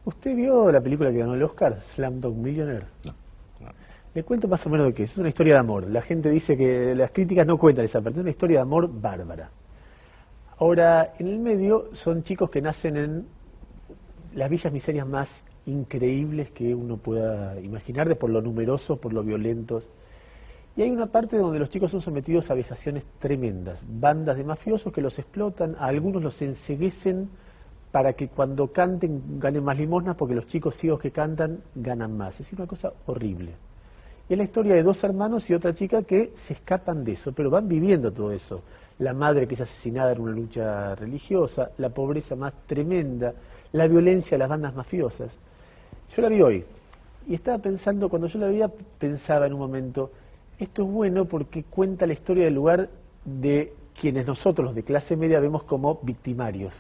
¿Usted vio la película que ganó el Oscar, Slumdog Millionaire? No, no. Le cuento más o menos de qué es. Es una historia de amor. La gente dice que las críticas no cuentan esa parte. Es una historia de amor bárbara. Ahora, en el medio son chicos que nacen en las villas miserias más increíbles que uno pueda imaginar, de por lo numerosos, por lo violentos. Y hay una parte donde los chicos son sometidos a vejaciones tremendas. Bandas de mafiosos que los explotan, a algunos los enceguecen para que cuando canten ganen más limosnas, porque los chicos ciegos que cantan ganan más. Es decir, una cosa horrible. Y es la historia de dos hermanos y otra chica que se escapan de eso, pero van viviendo todo eso. La madre que es asesinada en una lucha religiosa, la pobreza más tremenda, la violencia de las bandas mafiosas. Yo la vi hoy y estaba pensando, cuando yo la veía, pensaba en un momento, esto es bueno porque cuenta la historia del lugar de quienes nosotros, los de clase media, vemos como victimarios.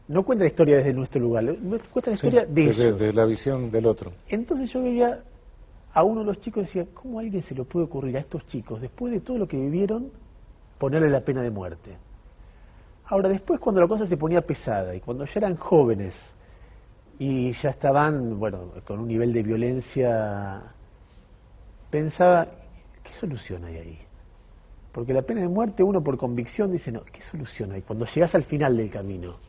No cuenta la historia desde nuestro lugar, cuenta la historia de ellos. De la visión del otro. Entonces yo veía a uno de los chicos y decía, ¿cómo a alguien se le puede ocurrir a estos chicos, después de todo lo que vivieron, ponerle la pena de muerte? Ahora, después cuando la cosa se ponía pesada y cuando ya eran jóvenes y ya estaban, bueno, con un nivel de violencia, pensaba, ¿qué solución hay ahí? Porque la pena de muerte uno por convicción dice, no, ¿qué solución hay? Cuando llegas al final del camino.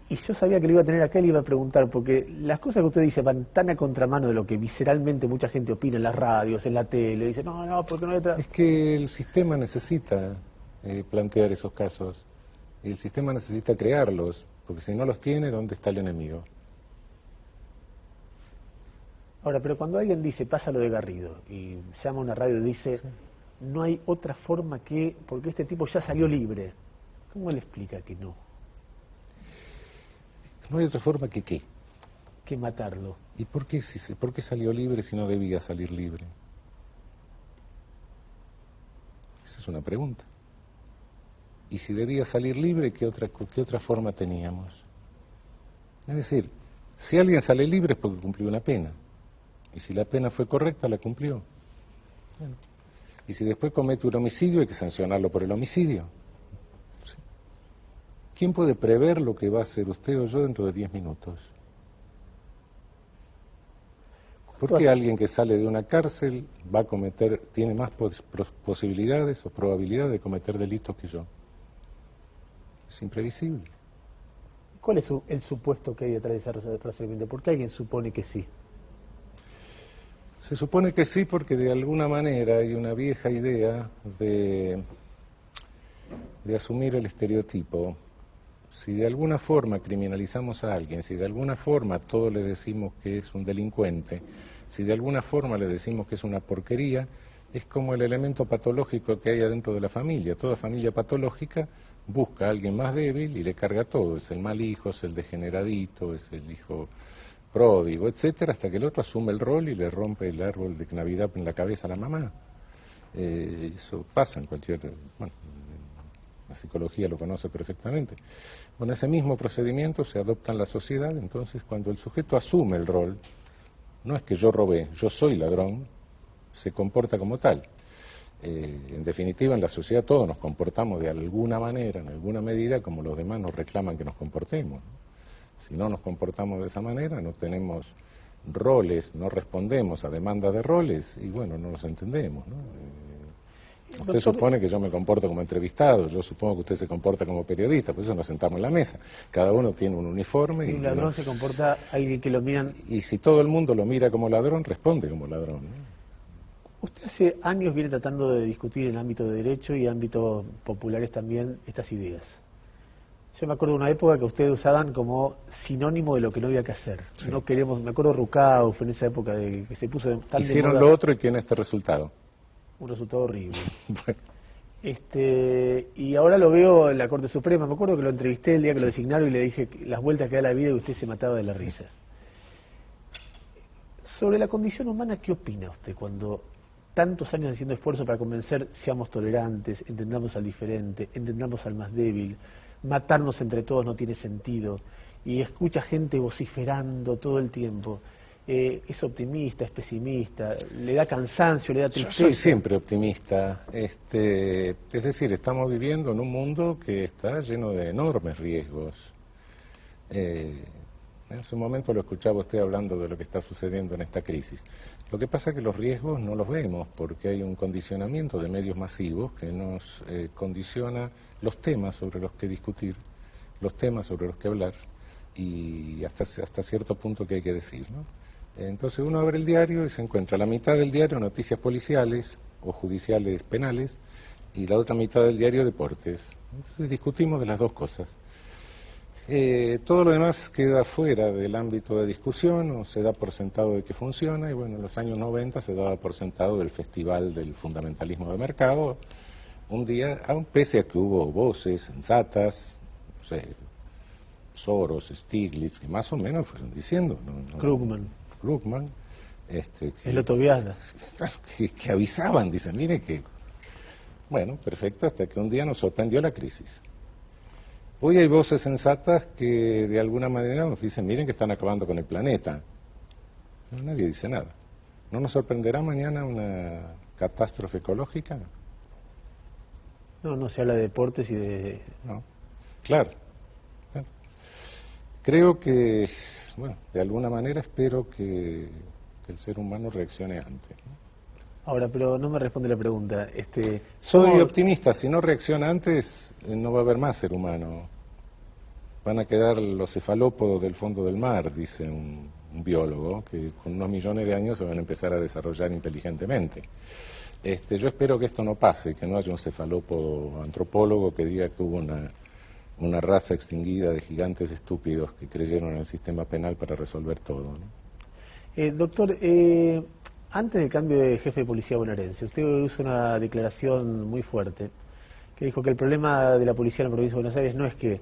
Y yo sabía que lo iba a tener acá y le iba a preguntar, porque las cosas que usted dice van tan a contramano de lo que visceralmente mucha gente opina en las radios, en la tele, dice, no, porque no hay otra... Es que el sistema necesita plantear esos casos, y el sistema necesita crearlos, porque si no los tiene, ¿dónde está el enemigo? Ahora, pero cuando alguien dice, pasa lo de Garrido, y llama a una radio y dice, sí, no hay otra forma que, porque este tipo ya salió libre, ¿cómo le explica que no? No hay otra forma que ¿qué? Que matarlo. ¿Y por qué salió libre si no debía salir libre? Esa es una pregunta. Y si debía salir libre, ¿qué otra forma teníamos? Es decir, si alguien sale libre es porque cumplió una pena. Y si la pena fue correcta, la cumplió. Bueno. Y si después comete un homicidio, hay que sancionarlo por el homicidio. ¿Sí? ¿Quién puede prever lo que va a hacer usted o yo dentro de 10 minutos? ¿Por qué alguien que sale de una cárcel va a tiene más posibilidades o probabilidades de cometer delitos que yo? Es imprevisible. ¿Cuál es el supuesto que hay detrás de ese procedimiento? ¿Por qué alguien supone que sí? Se supone que sí porque de alguna manera hay una vieja idea de asumir el estereotipo. Si de alguna forma criminalizamos a alguien, si de alguna forma a todos le decimos que es un delincuente, si de alguna forma le decimos que es una porquería, es como el elemento patológico que hay adentro de la familia. Toda familia patológica busca a alguien más débil y le carga todo. Es el mal hijo, es el degeneradito, es el hijo pródigo, etcétera, hasta que el otro asume el rol y le rompe el árbol de Navidad en la cabeza a la mamá. Eso pasa en cualquier... Bueno, la psicología lo conoce perfectamente. Bueno, ese mismo procedimiento se adopta en la sociedad, entonces cuando el sujeto asume el rol, no es que yo robé, yo soy ladrón, se comporta como tal. En definitiva, en la sociedad todos nos comportamos de alguna manera, en alguna medida, como los demás nos reclaman que nos comportemos, ¿no? Si no nos comportamos de esa manera, no tenemos roles, no respondemos a demandas de roles, y bueno, no nos entendemos, ¿no? Usted supone que yo me comporto como entrevistado, yo supongo que usted se comporta como periodista, por eso nos sentamos en la mesa. Cada uno tiene un uniforme. Y un ladrón se comporta alguien que lo miran... Y si todo el mundo lo mira como ladrón, responde como ladrón, ¿no? Usted hace años viene tratando de discutir en el ámbito de derecho y ámbitos populares también estas ideas. Yo me acuerdo de una época que ustedes usaban como sinónimo de lo que no había que hacer. Sí. No queremos, me acuerdo Rucauf en esa época de que se puso tan hicieron de moda, lo otro y tiene este resultado. Un resultado horrible. Bueno. Y ahora lo veo en la Corte Suprema. Me acuerdo que lo entrevisté el día que lo designaron y le dije las vueltas que da la vida y usted se mataba de la risa. Sobre la condición humana, ¿qué opina usted cuando tantos años haciendo esfuerzo para convencer seamos tolerantes, entendamos al diferente, entendamos al más débil, matarnos entre todos no tiene sentido, y escucha gente vociferando todo el tiempo? ¿Es optimista, es pesimista? ¿Le da cansancio, le da tristeza? Yo soy siempre optimista. Es decir, estamos viviendo en un mundo que está lleno de enormes riesgos. En su momento lo escuchaba usted hablando de lo que está sucediendo en esta crisis. Lo que pasa es que los riesgos no los vemos porque hay un condicionamiento de medios masivos que nos condiciona los temas sobre los que discutir, los temas sobre los que hablar y hasta cierto punto que hay que decir, ¿no? Entonces uno abre el diario y se encuentra la mitad del diario noticias policiales o judiciales penales y la otra mitad del diario deportes. Entonces discutimos de las dos cosas. Todo lo demás queda fuera del ámbito de discusión o se da por sentado de que funciona y bueno, en los años 90 se daba por sentado el festival del fundamentalismo de mercado. Un día, aun pese a que hubo voces sensatas, no sé, Soros, Stiglitz, que más o menos fueron diciendo, Krugman, el Otto Viana, que avisaban, dicen, mire que, bueno, perfecto, hasta que un día nos sorprendió la crisis. Hoy hay voces sensatas que de alguna manera nos dicen, miren que están acabando con el planeta. No, nadie dice nada. ¿No nos sorprenderá mañana una catástrofe ecológica? No se habla de deportes y de... No, claro. Creo que, bueno, de alguna manera espero que el ser humano reaccione antes, ¿no? Ahora, pero no me responde la pregunta. Soy optimista, si no reacciona antes, no va a haber más ser humano. Van a quedar los cefalópodos del fondo del mar, dice un biólogo, que con unos millones de años se van a empezar a desarrollar inteligentemente. Yo espero que esto no pase, que no haya un cefalópodo antropólogo que diga que hubo una raza extinguida de gigantes estúpidos que creyeron en el sistema penal para resolver todo, ¿no? Doctor, antes del cambio de jefe de policía bonaerense, usted hizo una declaración muy fuerte que dijo que el problema de la policía en la provincia de Buenos Aires no es que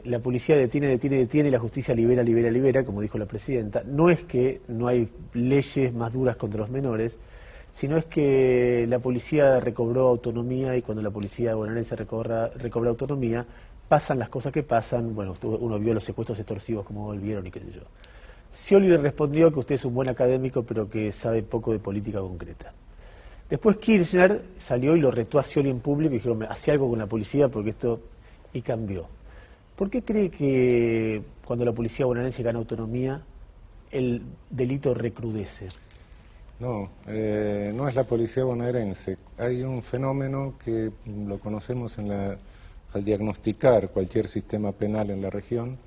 la policía detiene y la justicia libera, como dijo la presidenta, no es que no hay leyes más duras contra los menores, sino es que la policía recobró autonomía y cuando la policía bonaerense recobra autonomía, pasan las cosas que pasan, bueno, uno vio los secuestros extorsivos como volvieron y qué sé yo. Scioli le respondió que usted es un buen académico pero que sabe poco de política concreta. Después Kirchner salió y lo retó a Scioli en público y dijo, hacía algo con la policía porque esto... y cambió. ¿Por qué cree que cuando la policía bonaerense gana autonomía el delito recrudece? No es la policía bonaerense. Hay un fenómeno que lo conocemos al diagnosticar cualquier sistema penal en la región,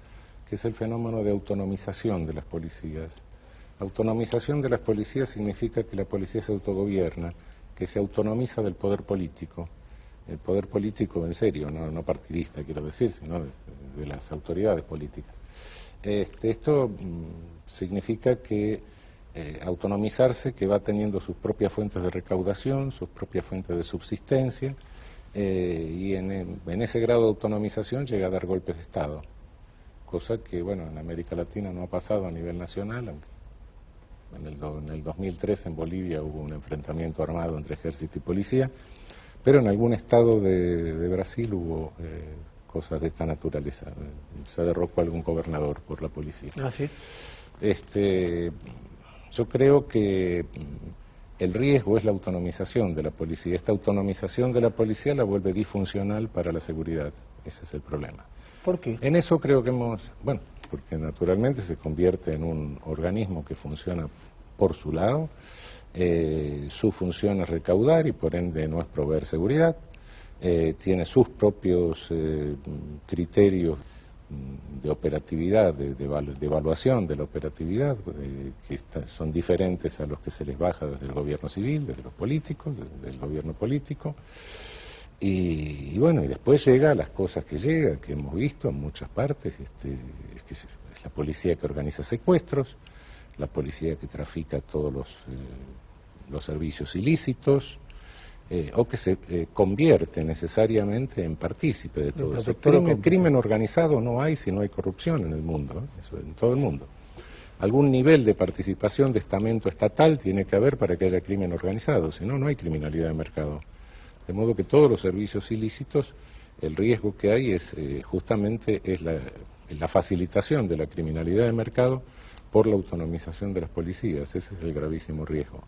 que es el fenómeno de autonomización de las policías. Autonomización de las policías significa que la policía se autogobierna, que se autonomiza del poder político. El poder político en serio, no partidista quiero decir, sino de las autoridades políticas. Esto significa que autonomizarse, que va teniendo sus propias fuentes de recaudación, sus propias fuentes de subsistencia, y en ese grado de autonomización llega a dar golpes de Estado. Cosa que, bueno, en América Latina no ha pasado a nivel nacional, aunque en el 2003 en Bolivia hubo un enfrentamiento armado entre ejército y policía, pero en algún estado de Brasil hubo cosas de esta naturaleza. Se derrocó algún gobernador por la policía. Ah, ¿sí? Yo creo que el riesgo es la autonomización de la policía. Esta autonomización de la policía la vuelve disfuncional para la seguridad. Ese es el problema. ¿Por qué? En eso creo que bueno, porque naturalmente se convierte en un organismo que funciona por su lado, su función es recaudar y por ende no es proveer seguridad, tiene sus propios criterios de operatividad, de evaluación de la operatividad, que son diferentes a los que se les baja desde el gobierno civil, desde los políticos, desde el gobierno político. Y bueno, y después llega a las cosas que llega, que hemos visto en muchas partes, es la policía que organiza secuestros, la policía que trafica todos los servicios ilícitos, o que se convierte necesariamente en partícipe de todo eso. Crimen organizado no hay si no hay corrupción en el mundo, eso en todo el mundo. Algún nivel de participación de estamento estatal tiene que haber para que haya crimen organizado, si no, no hay criminalidad de mercado. De modo que todos los servicios ilícitos, el riesgo que hay es justamente la facilitación de la criminalidad de mercado por la autonomización de las policías. Ese es el gravísimo riesgo.